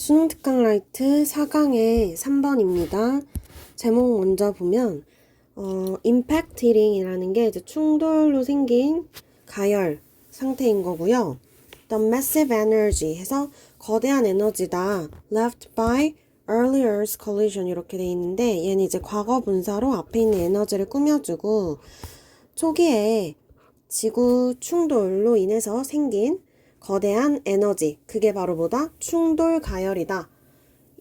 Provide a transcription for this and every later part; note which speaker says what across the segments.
Speaker 1: 수능 특강 라이트 4강의 3번입니다. 제목 먼저 보면 impact heating이라는 게 이제 충돌로 생긴 가열 상태인 거고요. The massive energy 해서 거대한 에너지다. left by early Earth collision 이렇게 돼 있는데 얘는 이제 과거 분사로 앞에 있는 에너지를 꾸며주고 초기에 지구 충돌로 인해서 생긴 거대한 에너지, 그게 바로 뭐다? 충돌 가열이다.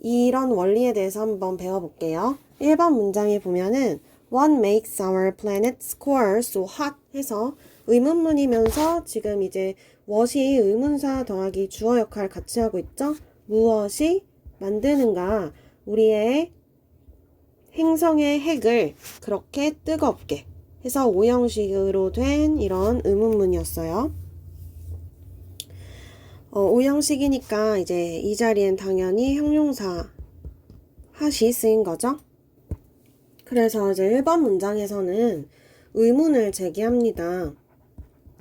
Speaker 1: 이런 원리에 대해서 한번 배워볼게요. 1번 문장에 보면은 What makes our planet's core so hot? 해서 의문문이면서 지금 이제 what이 의문사 더하기 주어 역할 같이 하고 있죠? 무엇이 만드는가? 우리의 행성의 핵을 그렇게 뜨겁게 해서 오형식으로 된 이런 의문문이었어요. 오형식이니까 이제 이 자리엔 당연히 형용사 핫이 쓰인 거죠. 그래서 이제 1번 문장에서는 의문을 제기합니다.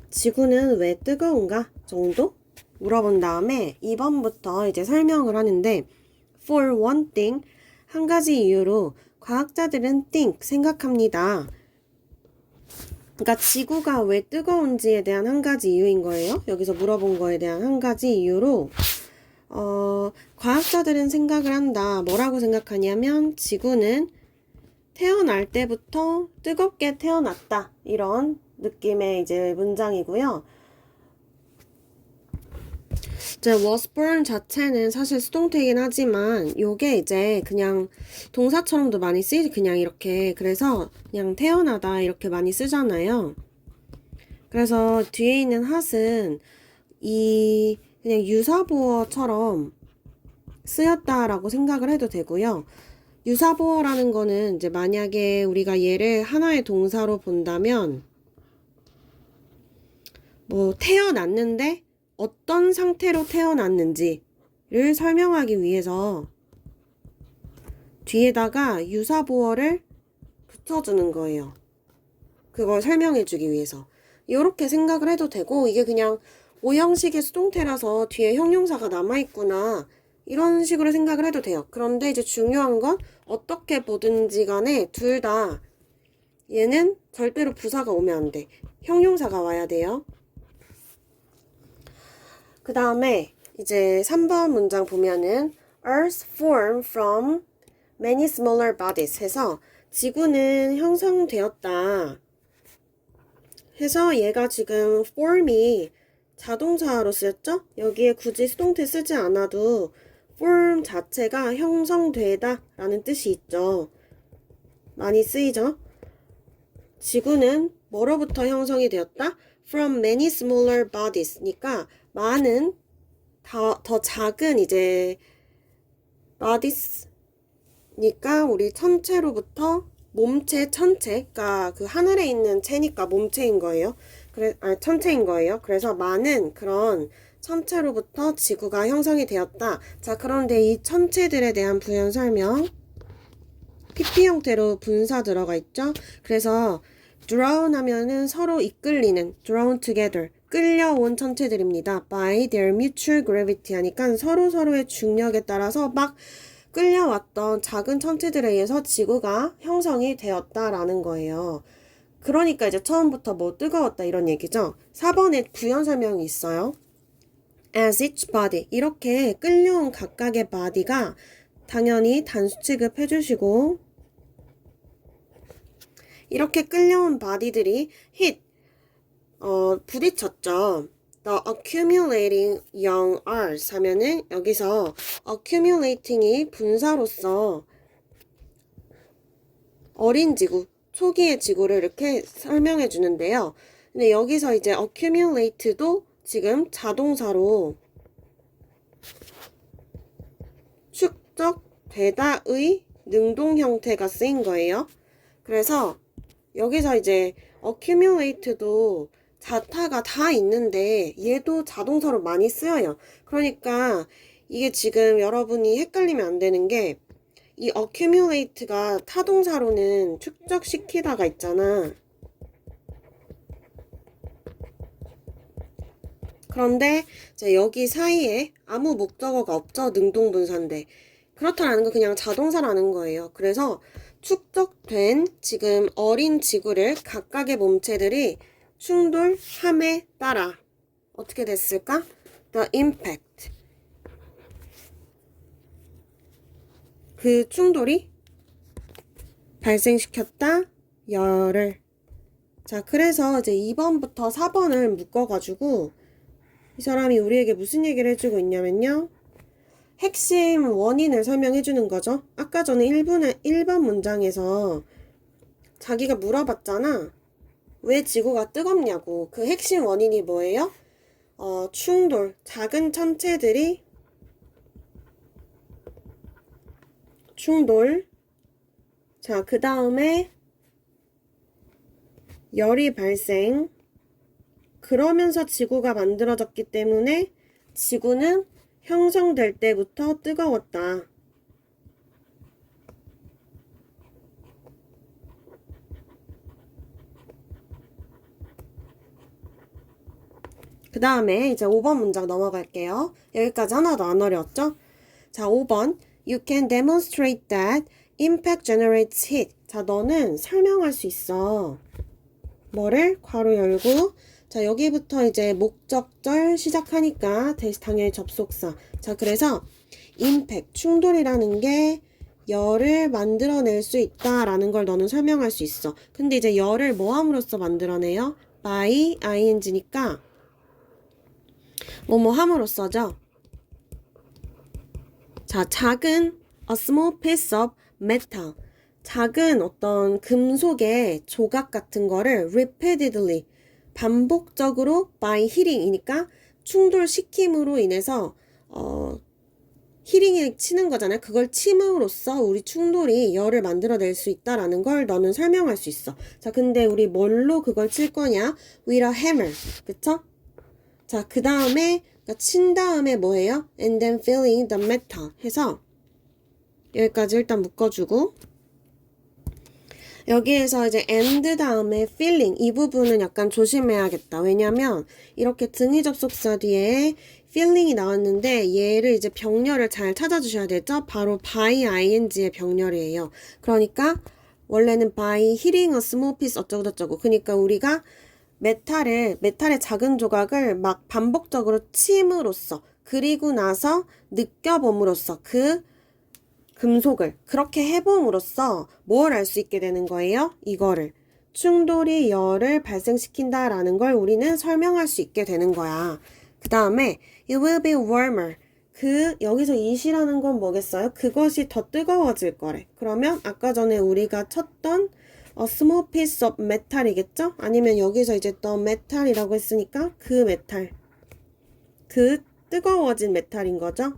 Speaker 1: 지구는 왜 뜨거운가 정도? 물어본 다음에 2번부터 이제 설명을 하는데 For one thing, 한 가지 이유로 과학자들은 think, 생각합니다. 그러니까 지구가 왜 뜨거운지에 대한 한 가지 이유인 거예요. 여기서 물어본 거에 대한 한 가지 이유로 과학자들은 생각을 한다. 뭐라고 생각하냐면 지구는 태어날 때부터 뜨겁게 태어났다. 이런 느낌의 이제 문장이고요. 이제 was born 자체는 사실 수동태이긴 하지만 요게 이제 그냥 동사처럼도 많이 쓰이지. 그냥 이렇게 그래서 그냥 태어나다 이렇게 많이 쓰잖아요. 그래서 뒤에 있는 hat은 이 그냥 유사보어처럼 쓰였다라고 생각을 해도 되고요. 유사보어라는 거는 이제 만약에 우리가 얘를 하나의 동사로 본다면 뭐 태어났는데 어떤 상태로 태어났는지를 설명하기 위해서 뒤에다가 유사보어를 붙여주는 거예요. 그걸 설명해주기 위해서. 이렇게 생각을 해도 되고 이게 그냥 오형식의 수동태라서 뒤에 형용사가 남아있구나 이런 식으로 생각을 해도 돼요. 그런데 이제 중요한 건 어떻게 보든지 간에 둘 다 얘는 절대로 부사가 오면 안 돼. 형용사가 와야 돼요. 그 다음에 이제 3번 문장 보면은 Earth formed from many smaller bodies 해서 지구는 형성되었다. 해서 얘가 지금 form이 자동사로 쓰였죠? 여기에 굳이 수동태 쓰지 않아도 form 자체가 형성되다 라는 뜻이 있죠. 많이 쓰이죠? 지구는 뭐로부터 형성이 되었다? From many smaller bodies 니까 많은 더 작은 이제 bodies 니까 우리 천체로부터 몸체 천체가 그 하늘에 있는 체니까 몸체인 거예요. 천체인 거예요. 그래서 많은 그런 천체로부터 지구가 형성이 되었다. 자, 그런데 이 천체들에 대한 부연 설명 PP 형태로 분사 들어가 있죠. 그래서 drawn 하면은 서로 이끌리는 drawn together 끌려온 천체들입니다. by their mutual gravity 하니까 서로서로의 중력에 따라서 막 끌려왔던 작은 천체들에 의해서 지구가 형성이 되었다라는 거예요. 그러니까 이제 처음부터 뭐 뜨거웠다 이런 얘기죠. 4번에 부연 설명이 있어요. As each body 이렇게 끌려온 각각의 body가 당연히 단수 취급해주시고 이렇게 끌려온 body들이 hit 부딪혔죠. The accumulating young Earth 하면은 여기서 accumulating이 분사로서 어린 지구, 초기의 지구를 이렇게 설명해 주는데요. 근데 여기서 이제 accumulate도 지금 자동사로 축적되다의 능동 형태가 쓰인 거예요. 그래서 여기서 이제 accumulate도 자타가 다 있는데 얘도 자동사로 많이 쓰여요. 그러니까 이게 지금 여러분이 헷갈리면 안 되는 게 이 accumulate가 타동사로는 축적시키다가 있잖아. 그런데 이제 여기 사이에 아무 목적어가 없죠. 능동분사인데. 그렇다라는 건 그냥 자동사라는 거예요. 그래서 축적된 지금 어린 지구를 각각의 몸체들이 충돌함에 따라 어떻게 됐을까? The impact. 그 충돌이 발생시켰다 열을. 자, 그래서 이제 2번부터 4번을 묶어가지고 이 사람이 우리에게 무슨 얘기를 해주고 있냐면요. 핵심 원인을 설명해 주는 거죠. 아까 전에 1번 문장에서 자기가 물어봤잖아. 왜 지구가 뜨겁냐고. 그 핵심 원인이 뭐예요? 충돌. 작은 천체들이 충돌. 자, 그 다음에 열이 발생. 그러면서 지구가 만들어졌기 때문에 지구는 형성될 때부터 뜨거웠다. 그 다음에 이제 5번 문장 넘어갈게요. 여기까지 하나도 안 어려웠죠? 자, 5번. You can demonstrate that impact generates heat. 자, 너는 설명할 수 있어. 뭐를? 괄호 열고. 자, 여기부터 이제 목적절 시작하니까 당연히 접속사. 자, 그래서 impact, 충돌이라는 게 열을 만들어낼 수 있다라는 걸 너는 설명할 수 있어. 근데 이제 열을 뭐 함으로써 만들어내요? by ing니까 뭐뭐 함으로써죠. 자, 작은 a small piece of metal. 작은 어떤 금속의 조각 같은 거를 repeatedly 반복적으로 by hitting이니까 충돌시킴으로 인해서 히링에 치는 거잖아요. 그걸 침음으로써 우리 충돌이 열을 만들어낼 수 있다라는 걸 너는 설명할 수 있어. 자, 근데 우리 뭘로 그걸 칠 거냐? With a hammer. 그쵸? 자, 그 다음에 친 다음에 뭐예요? And then filling the metal 해서 여기까지 일단 묶어주고 여기에서 이제 and 다음에 filling 이 부분은 약간 조심해야겠다. 왜냐면 이렇게 등위 접속사 뒤에 filling이 나왔는데 얘를 이제 병렬을 잘 찾아주셔야 되죠. 바로 by ing의 병렬이에요. 그러니까 원래는 by hitting a small piece 어쩌고저쩌고. 그러니까 우리가 메탈의 작은 조각을 막 반복적으로 침으로써 그리고 나서 느껴봄으로써 그 금속을 그렇게 해봄으로써 뭘 알 수 있게 되는 거예요? 이거를 충돌이 열을 발생시킨다라는 걸 우리는 설명할 수 있게 되는 거야. 그 다음에 it will be warmer. 여기서 it이라는 건 뭐겠어요? 그것이 더 뜨거워질 거래. 그러면 아까 전에 우리가 쳤던 a small piece of metal이겠죠? 아니면 여기서 이제 the metal이라고 했으니까 그 메탈. 그 뜨거워진 메탈인 거죠?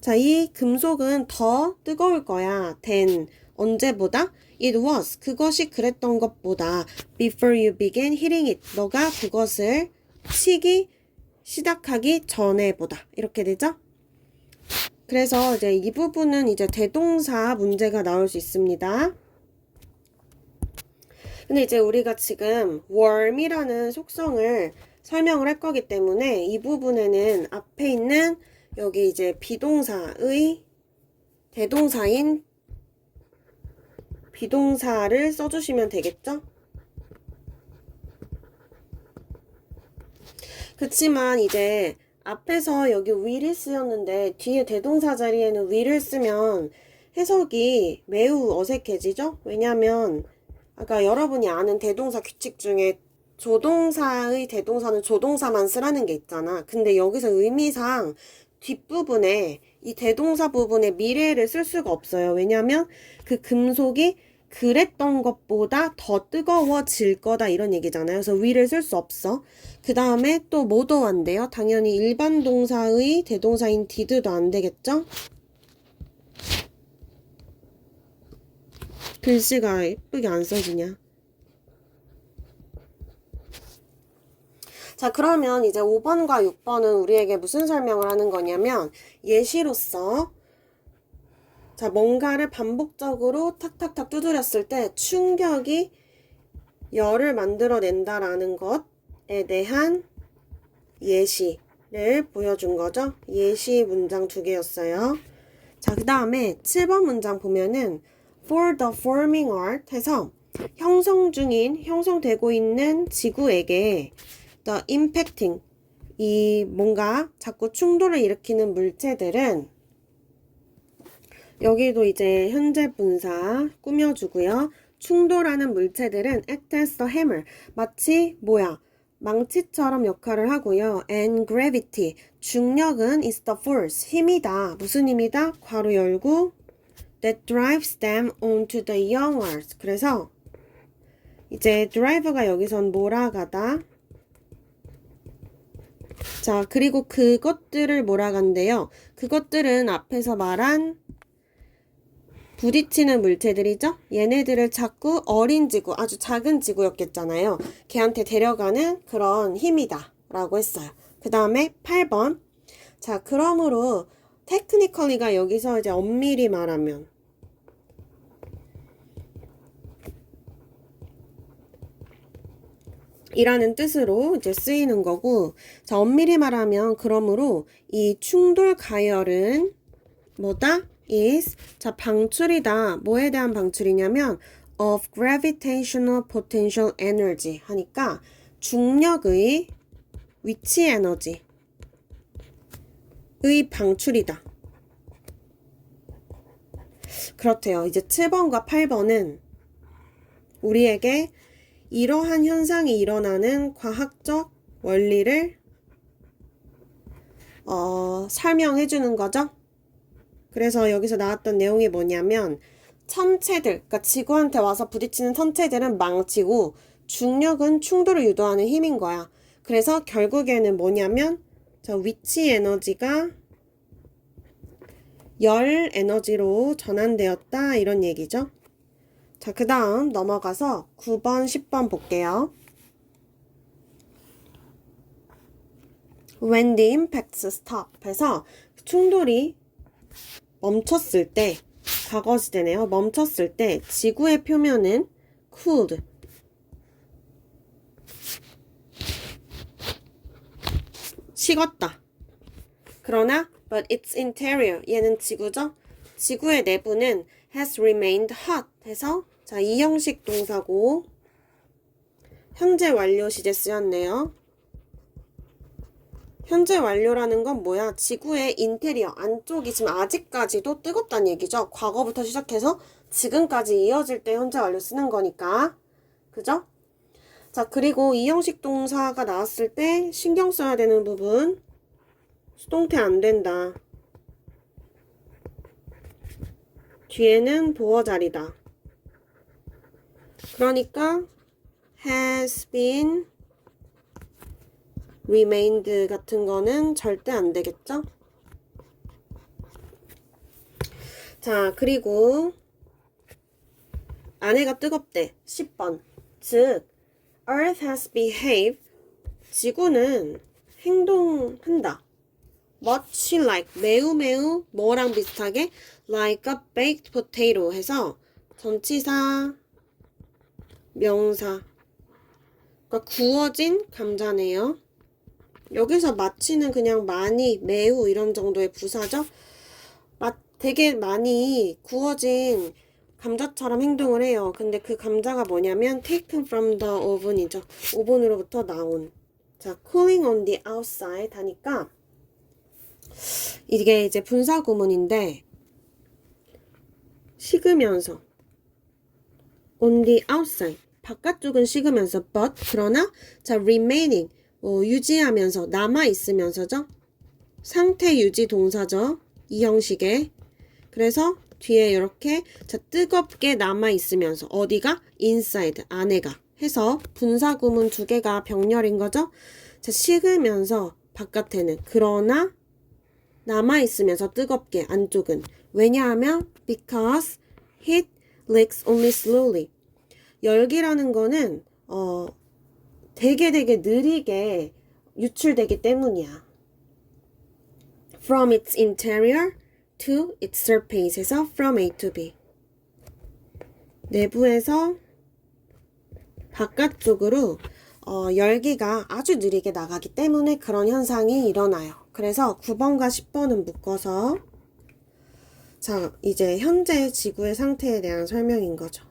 Speaker 1: 자, 이 금속은 더 뜨거울 거야. than 언제보다? It was 그것이 그랬던 것보다 before you began hitting it 너가 그것을 치기 시작하기 전에보다 이렇게 되죠? 그래서 이제 이 부분은 이제 대동사 문제가 나올 수 있습니다. 근데 이제 우리가 지금 warm이라는 속성을 설명을 할 거기 때문에 이 부분에는 앞에 있는 여기 이제 비동사의 대동사인 비동사를 써주시면 되겠죠? 그치만 이제 앞에서 여기 will이 쓰였는데 뒤에 대동사 자리에는 will을 쓰면 해석이 매우 어색해지죠? 왜냐면 아까 여러분이 아는 대동사 규칙 중에 조동사의 대동사는 조동사만 쓰라는 게 있잖아. 근데 여기서 의미상 뒷부분에 이 대동사 부분에 미래를 쓸 수가 없어요. 왜냐면 그 금속이 그랬던 것보다 더 뜨거워질 거다 이런 얘기잖아요. 그래서 will을 쓸 수 없어. 그 다음에 또 뭐도 안 돼요? 당연히 일반 동사의 대동사인 did도 안 되겠죠? 글씨가 예쁘게 안 써지냐? 자, 그러면 이제 5번과 6번은 우리에게 무슨 설명을 하는 거냐면 예시로서 자, 뭔가를 반복적으로 탁탁탁 두드렸을 때 충격이 열을 만들어낸다라는 것에 대한 예시를 보여준 거죠. 예시 문장 2개였어요. 자, 그 다음에 7번 문장 보면은 for the forming earth 해서 형성되고 있는 지구에게 the impacting 이 뭔가 자꾸 충돌을 일으키는 물체들은 여기도 이제 현재 분사 꾸며주고요. 충돌하는 물체들은 act as the hammer 마치 망치처럼 역할을 하고요. and gravity 중력은 is the force 힘이다. 무슨 힘이다? 괄호 열고 that drives them onto the young earth 그래서 이제 drive가 여기선 몰아가다. 자, 그리고 그것들을 몰아간대요. 그것들은 앞에서 말한 부딪히는 물체들이죠. 얘네들을 자꾸 어린 지구, 아주 작은 지구였겠잖아요. 걔한테 데려가는 그런 힘이다 라고 했어요. 그 다음에 8번. 자, 그러므로 테크니컬리가 여기서 이제 엄밀히 말하면 이라는 뜻으로 이제 쓰이는 거고, 자, 엄밀히 말하면 그러므로 이 충돌 가열은 뭐다? is 자, 방출이다. 뭐에 대한 방출이냐면 of gravitational potential energy 하니까 중력의 위치 에너지의 방출이다. 그렇대요. 이제 7번과 8번은 우리에게 이러한 현상이 일어나는 과학적 원리를 설명해 주는 거죠. 그래서 여기서 나왔던 내용이 뭐냐면 천체들, 그러니까 지구한테 와서 부딪히는 천체들은 망치고 중력은 충돌을 유도하는 힘인 거야. 그래서 결국에는 뭐냐면 저 위치 에너지가 열 에너지로 전환되었다 이런 얘기죠. 자, 그 다음 넘어가서 9번, 10번 볼게요. When the impacts stop 해서 충돌이 멈췄을 때, 과거 시제네요. 멈췄을 때 지구의 표면은 cooled 식었다. 그러나 but its interior 얘는 지구죠. 지구의 내부는 has remained hot 해서 자, 이 형식 동사고 현재 완료 시제 쓰였네요. 현재 완료라는 건 뭐야? 지구의 인테리어 안쪽이 지금 아직까지도 뜨겁다는 얘기죠. 과거부터 시작해서 지금까지 이어질 때 현재 완료 쓰는 거니까. 그죠? 자, 그리고 이 형식 동사가 나왔을 때 신경 써야 되는 부분 수동태 안 된다. 뒤에는 도어 자리다. 그러니까 has been, remained 같은 거는 절대 안 되겠죠? 자, 그리고 아내가 뜨겁대. 10번. 즉, Earth has behaved. 지구는 행동한다. Much like, 매우 뭐랑 비슷하게 like a baked potato 해서 전치사, 명사. 그러니까 구워진 감자네요. 여기서 마치는 그냥 많이, 매우 이런 정도의 부사죠. 되게 많이 구워진 감자처럼 행동을 해요. 근데 그 감자가 뭐냐면 taken from the oven이죠. 오븐으로부터 나온. 자, cooling on the outside 하니까 이게 이제 분사 구문인데 식으면서 on the outside 바깥쪽은 식으면서 but 그러나 자 remaining 유지하면서 남아있으면서죠. 상태 유지 동사죠. 이 형식의. 그래서 뒤에 이렇게 자 뜨겁게 남아있으면서 어디가? inside 안에가 해서 분사 구문 2개가 병렬인 거죠. 자 식으면서 바깥에는 그러나 남아있으면서 뜨겁게 안쪽은 왜냐하면 because heat leaks only slowly 열기라는 거는 되게 느리게 유출되기 때문이야. From its interior to its surface 에서 from A to B 내부에서 바깥쪽으로 열기가 아주 느리게 나가기 때문에 그런 현상이 일어나요. 그래서 9번과 10번은 묶어서 자, 이제 현재 지구의 상태에 대한 설명인 거죠.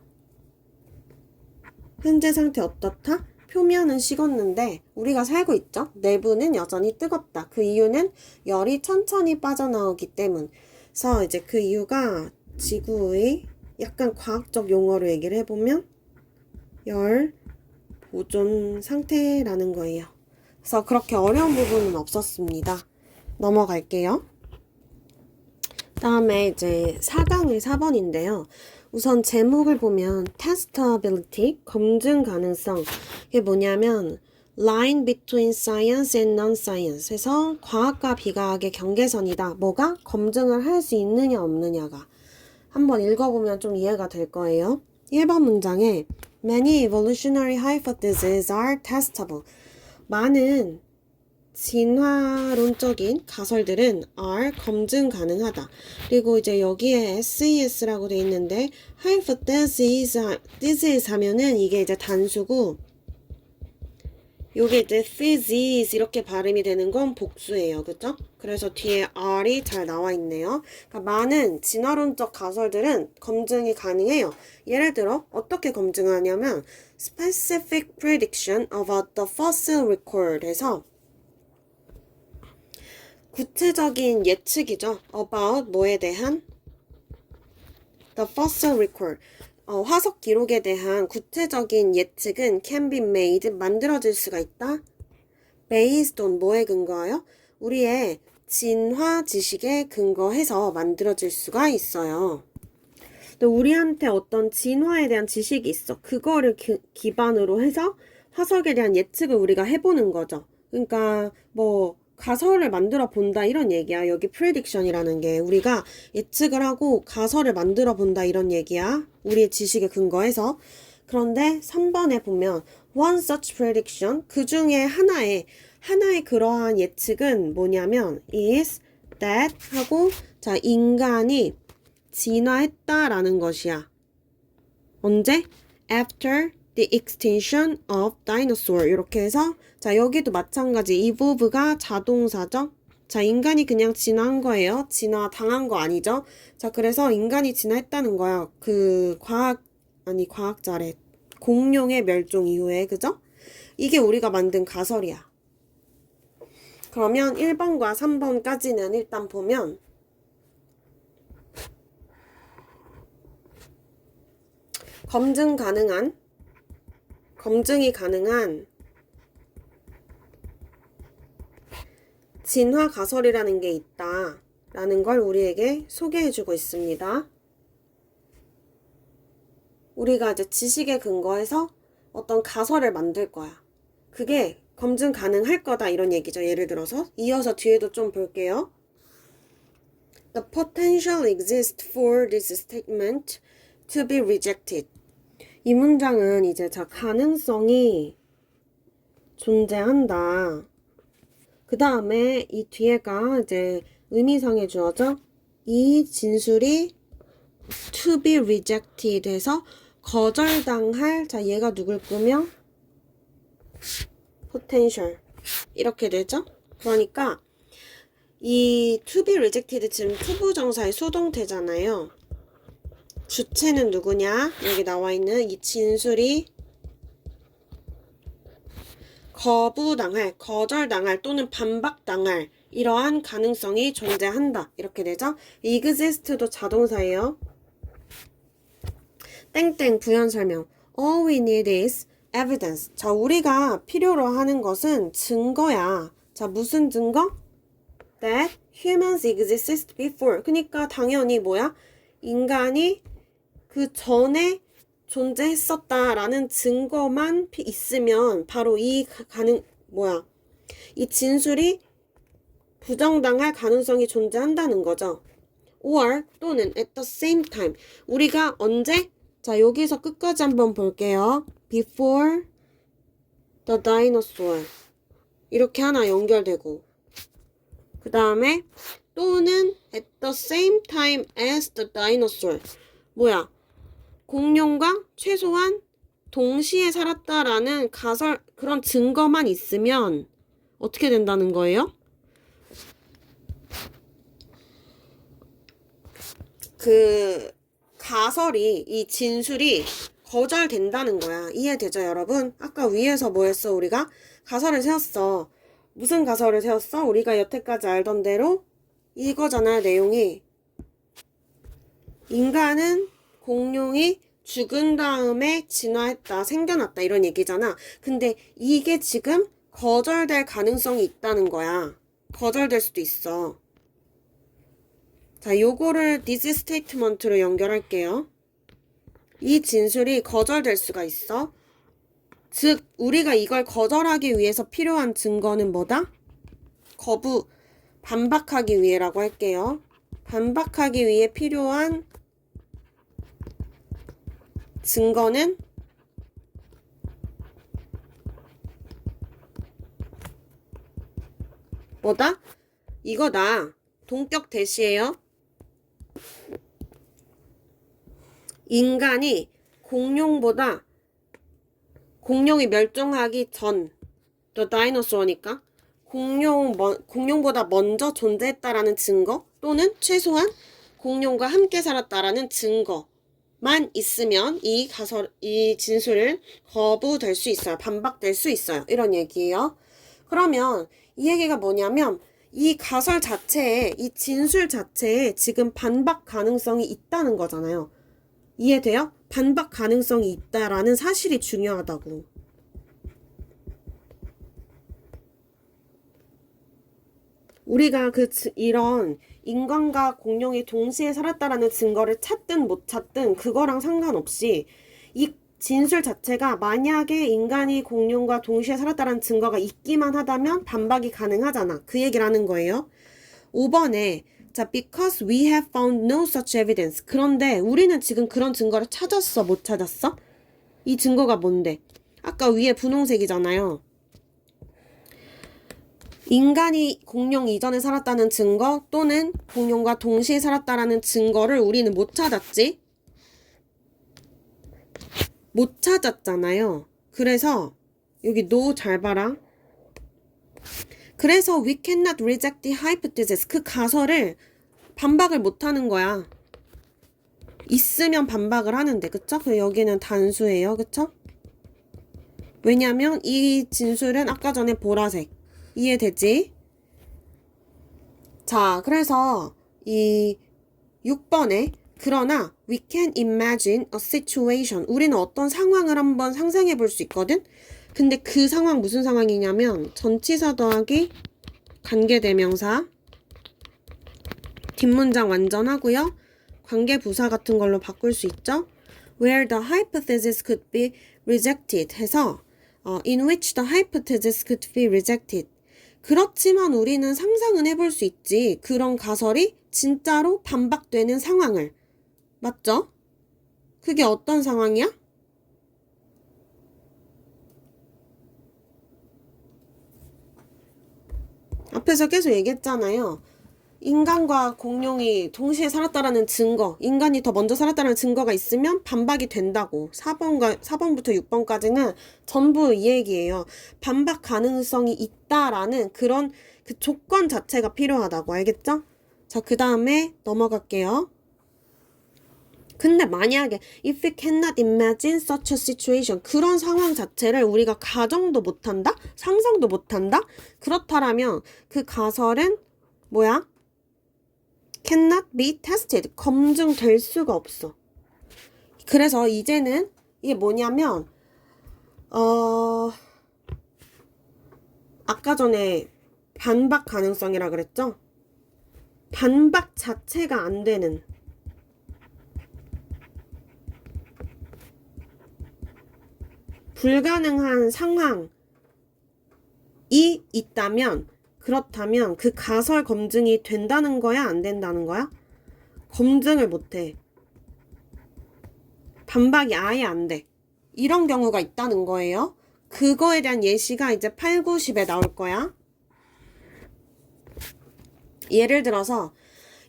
Speaker 1: 현재 상태 어떻다? 표면은 식었는데 우리가 살고 있죠? 내부는 여전히 뜨겁다. 그 이유는 열이 천천히 빠져나오기 때문. 그래서 이제 그 이유가 지구의 약간 과학적 용어로 얘기를 해보면 열 보존 상태라는 거예요. 그래서 그렇게 어려운 부분은 없었습니다. 넘어갈게요. 다음에 이제 4강의 4번인데요. 우선 제목을 보면 testability, 검증 가능성. 이게 뭐냐면 line between science and non-science 해서 과학과 비과학의 경계선이다. 뭐가? 검증을 할 수 있느냐 없느냐가. 한번 읽어보면 좀 이해가 될 거예요. 1번 문장에 Many evolutionary hypotheses are testable. 많은 진화론적인 가설들은 are 검증 가능하다. 그리고 이제 여기에 SES라고 돼 있는데 hypothesis 하면은 이게 이제 단수고 요게 이제 thesis 이렇게 발음이 되는 건 복수예요. 그죠? 그래서 뒤에 R이 잘 나와 있네요. 그러니까 많은 진화론적 가설들은 검증이 가능해요. 예를 들어 어떻게 검증하냐면 specific prediction about the fossil record에서 구체적인 예측이죠. about 뭐에 대한 the fossil record 화석 기록에 대한 구체적인 예측은 can be made, 만들어질 수가 있다. based on 뭐에 근거하여? 우리의 진화 지식에 근거해서 만들어질 수가 있어요. 또 우리한테 어떤 진화에 대한 지식이 있어. 그거를 기반으로 해서 화석에 대한 예측을 우리가 해보는 거죠. 그러니까 뭐 가설을 만들어 본다 이런 얘기야. 여기 prediction이라는 게 우리가 예측을 하고 가설을 만들어 본다 이런 얘기야. 우리의 지식에 근거해서. 그런데 3번에 보면 one such prediction 그 중에 하나의 그러한 예측은 뭐냐면 is that 하고 자 인간이 진화했다라는 것이야. 언제? After the extinction of dinosaur 이렇게 해서 자 여기도 마찬가지 evolve가 자동사죠. 자 인간이 그냥 진화한 거예요. 진화 당한 거 아니죠. 자 그래서 인간이 진화했다는 거야. 그 과학자래. 공룡의 멸종 이후에 그죠? 이게 우리가 만든 가설이야. 그러면 1번과 3번까지는 일단 보면 검증이 가능한 진화 가설이라는 게 있다 라는 걸 우리에게 소개해주고 있습니다. 우리가 이제 지식에 근거해서 어떤 가설을 만들 거야. 그게 검증 가능할 거다 이런 얘기죠. 예를 들어서 이어서 뒤에도 좀 볼게요. The potential exists for this statement to be rejected. 이 문장은 이제 자 가능성이 존재한다. 그 다음에 이 뒤에가 이제 의미상의 주어죠. 이 진술이 to be rejected 해서 거절당할 자 얘가 누굴 꾸며 potential 이렇게 되죠. 그러니까 이 to be rejected 지금 투부정사의 수동태잖아요. 주체는 누구냐? 여기 나와 있는 이 진술이 거절당할 또는 반박당할 이러한 가능성이 존재한다. 이렇게 되죠. exist도 자동사예요. 땡땡 부연 설명. All we need is evidence. 자, 우리가 필요로 하는 것은 증거야. 자, 무슨 증거? That humans existed before. 그러니까 당연히 뭐야? 인간이 그 전에 존재했었다라는 증거만 있으면 바로 이 진술이 부정당할 가능성이 존재한다는 거죠. or 또는 at the same time 우리가 언제? 자 여기서 끝까지 한번 볼게요. before the dinosaur 이렇게 하나 연결되고 그 다음에 또는 at the same time as the dinosaur 공룡과 최소한 동시에 살았다라는 가설, 그런 증거만 있으면 어떻게 된다는 거예요? 그 가설이, 이 진술이 거절된다는 거야. 이해되죠, 여러분? 아까 위에서 뭐 했어, 우리가? 가설을 세웠어. 무슨 가설을 세웠어? 우리가 여태까지 알던 대로 이거잖아, 내용이. 인간은 공룡이 죽은 다음에 진화했다, 생겨났다, 이런 얘기잖아. 근데 이게 지금 거절될 가능성이 있다는 거야. 거절될 수도 있어. 자, 요거를 this statement로 연결할게요. 이 진술이 거절될 수가 있어. 즉, 우리가 이걸 거절하기 위해서 필요한 증거는 뭐다? 반박하기 위해라고 할게요. 반박하기 위해 필요한 증거는 뭐다? 이거다. 동격 대시예요. 인간이 공룡이 멸종하기 전, 또 다이노소어니까 공룡보다 먼저 존재했다라는 증거, 또는 최소한 공룡과 함께 살았다라는 증거만 있으면 이 진술은 거부될 수 있어요. 반박될 수 있어요. 이런 얘기예요. 그러면 이 얘기가 뭐냐면 이 가설 자체에, 이 진술 자체에 지금 반박 가능성이 있다는 거잖아요. 이해돼요? 반박 가능성이 있다라는 사실이 중요하다고. 우리가 이런 인간과 공룡이 동시에 살았다라는 증거를 찾든 못 찾든 그거랑 상관없이 이 진술 자체가 만약에 인간이 공룡과 동시에 살았다라는 증거가 있기만 하다면 반박이 가능하잖아. 그 얘기를 하는 거예요. 5번에 자, because we have found no such evidence. 그런데 우리는 지금 그런 증거를 찾았어, 못 찾았어? 이 증거가 뭔데? 아까 위에 분홍색이잖아요. 인간이 공룡 이전에 살았다는 증거 또는 공룡과 동시에 살았다라는 증거를 우리는 못 찾았지? 못 찾았잖아요. 그래서 여기 no 잘 봐라. 그래서 we cannot reject the hypothesis. 그 가설을 반박을 못하는 거야. 있으면 반박을 하는데, 그쵸? 여기는 단수예요, 그쵸? 왜냐면 이 진술은 아까 전에 보라색. 이해되지? 자, 그래서 이 6번에 그러나 we can imagine a situation. 우리는 어떤 상황을 한번 상상해 볼 수 있거든? 근데 그 상황 무슨 상황이냐면 전치사 더하기 관계대명사 뒷문장 완전하고요. 관계부사 같은 걸로 바꿀 수 있죠. Where the hypothesis could be rejected 해서 in which the hypothesis could be rejected. 그렇지만 우리는 상상은 해볼 수 있지. 그런 가설이 진짜로 반박되는 상황을. 맞죠? 그게 어떤 상황이야? 앞에서 계속 얘기했잖아요. 인간과 공룡이 동시에 살았다라는 증거, 인간이 더 먼저 살았다는 증거가 있으면 반박이 된다고. 4번부터 6번까지는 전부 이 얘기예요. 반박 가능성이 있다라는 그런 그 조건 자체가 필요하다고. 알겠죠? 자, 그 다음에 넘어갈게요. 근데 만약에 if we cannot imagine such a situation, 그런 상황 자체를 우리가 가정도 못한다? 상상도 못한다? 그렇다라면 그 가설은 뭐야? cannot be tested. 검증될 수가 없어. 그래서 이제는 이게 뭐냐면 아까 전에 반박 가능성이라 그랬죠? 반박 자체가 안 되는 불가능한 상황이 있다면 그렇다면 그 가설 검증이 된다는 거야? 안 된다는 거야? 검증을 못해. 반박이 아예 안 돼. 이런 경우가 있다는 거예요. 그거에 대한 예시가 이제 8, 90에 나올 거야. 예를 들어서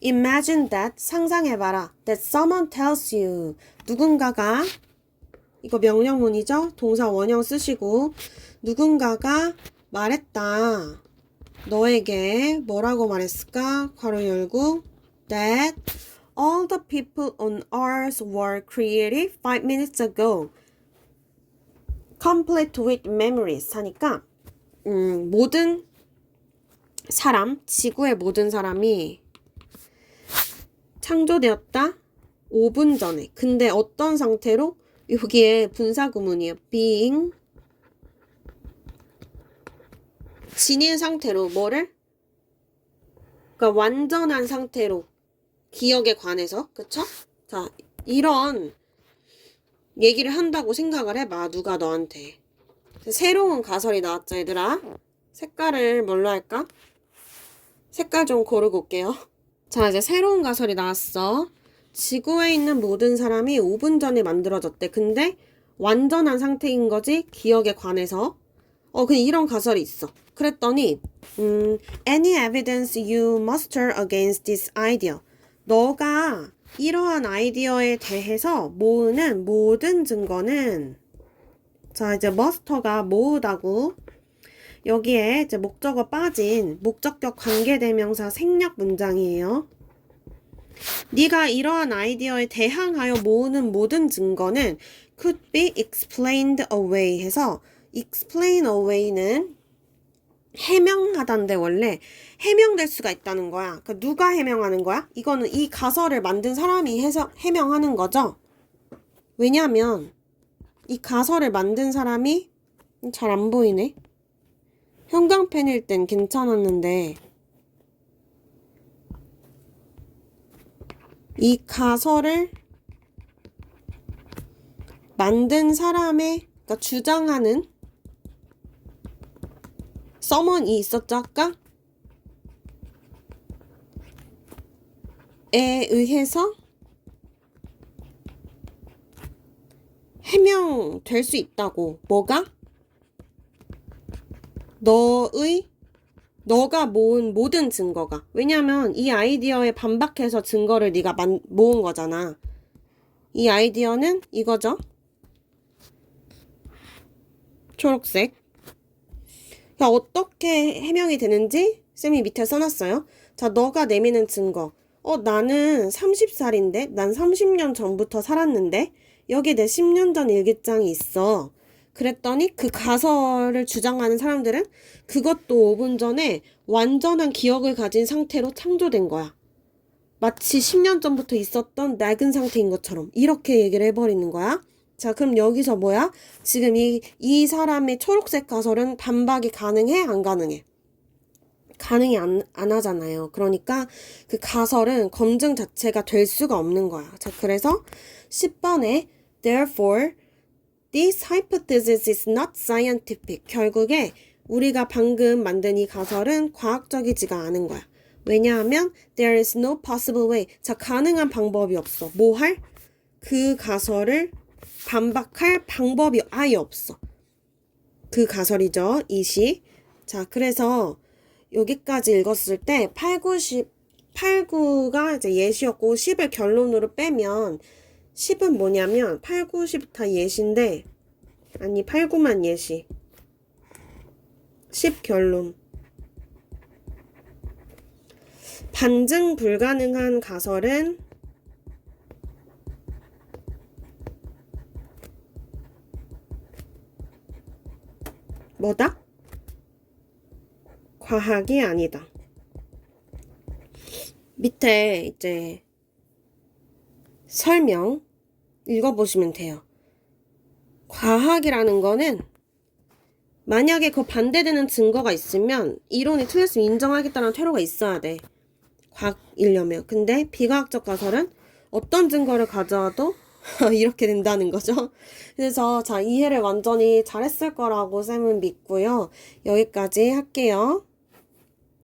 Speaker 1: Imagine that, 상상해봐라. That someone tells you, 누군가가 이거 명령문이죠? 동사 원형 쓰시고 누군가가 말했다. 너에게 뭐라고 말했을까? 괄호 열고 that all the people on Earth were created 5 minutes ago. complete with memories 하니까 모든 사람, 지구의 모든 사람이 창조되었다 5분 전에. 근데 어떤 상태로? 여기에 분사구문이에요. being 지닌 상태로 뭐를? 그러니까 완전한 상태로 기억에 관해서 그쵸? 자 이런 얘기를 한다고 생각을 해봐. 누가 너한테. 새로운 가설이 나왔죠 얘들아. 색깔을 뭘로 할까? 색깔 좀 고르고 올게요. 자 이제 새로운 가설이 나왔어. 지구에 있는 모든 사람이 5분 전에 만들어졌대. 근데 완전한 상태인 거지 기억에 관해서. 그냥 이런 가설이 있어. 그랬더니 any evidence you muster against this idea. 너가 이러한 아이디어에 대해서 모으는 모든 증거는 자 이제 muster가 모으다고 여기에 이제 목적어 빠진 목적격 관계대명사 생략 문장이에요. 네가 이러한 아이디어에 대항하여 모으는 모든 증거는 could be explained away 해서 explain away는 해명하다인데 원래 해명될 수가 있다는 거야. 그러니까 누가 해명하는 거야? 이거는 이 가설을 만든 사람이 해서 해명하는 거죠. 왜냐하면 이 가설을 만든 사람이 잘 안 보이네. 형광펜일 땐 괜찮았는데 이 가설을 만든 사람의 그러니까 주장하는 someone이 있었죠 아까? 에 의해서 해명될 수 있다고. 뭐가? 너가 모은 모든 증거가. 왜냐면 이 아이디어에 반박해서 증거를 네가 모은 거잖아. 이 아이디어는 이거죠. 초록색. 야, 어떻게 해명이 되는지 쌤이 밑에 써놨어요. 자, 너가 내미는 증거. 나는 30살인데? 난 30년 전부터 살았는데? 여기 내 10년 전 일기장이 있어. 그랬더니 그 가설을 주장하는 사람들은 그것도 5분 전에 완전한 기억을 가진 상태로 창조된 거야. 마치 10년 전부터 있었던 낡은 상태인 것처럼 이렇게 얘기를 해버리는 거야. 자, 그럼 여기서 뭐야? 지금 이 사람의 초록색 가설은 반박이 가능해? 안 가능해? 가능이 안 하잖아요. 그러니까 그 가설은 검증 자체가 될 수가 없는 거야. 자, 그래서 10번에 therefore this hypothesis is not scientific. 결국에 우리가 방금 만든 이 가설은 과학적이지가 않은 거야. 왜냐하면 there is no possible way. 자, 가능한 방법이 없어. 뭐 할? 그 가설을 반박할 방법이 아예 없어. 그 가설이죠. 이 시. 자, 그래서 여기까지 읽었을 때 8, 9, 10, 8, 9가 이제 예시였고 10을 결론으로 빼면 10은 뭐냐면 8, 9, 10 다 예시인데 아니 8, 9만 예시 10 결론. 반증 불가능한 가설은 뭐다? 과학이 아니다. 밑에 이제 설명 읽어보시면 돼요. 과학이라는 거는 만약에 그 반대되는 증거가 있으면 이론이 틀렸으면 인정하겠다는 퇴로가 있어야 돼. 과학이려면. 근데 비과학적 가설은 어떤 증거를 가져와도 이렇게 된다는 거죠. 그래서 자, 이해를 완전히 잘했을 거라고 쌤은 믿고요. 여기까지 할게요.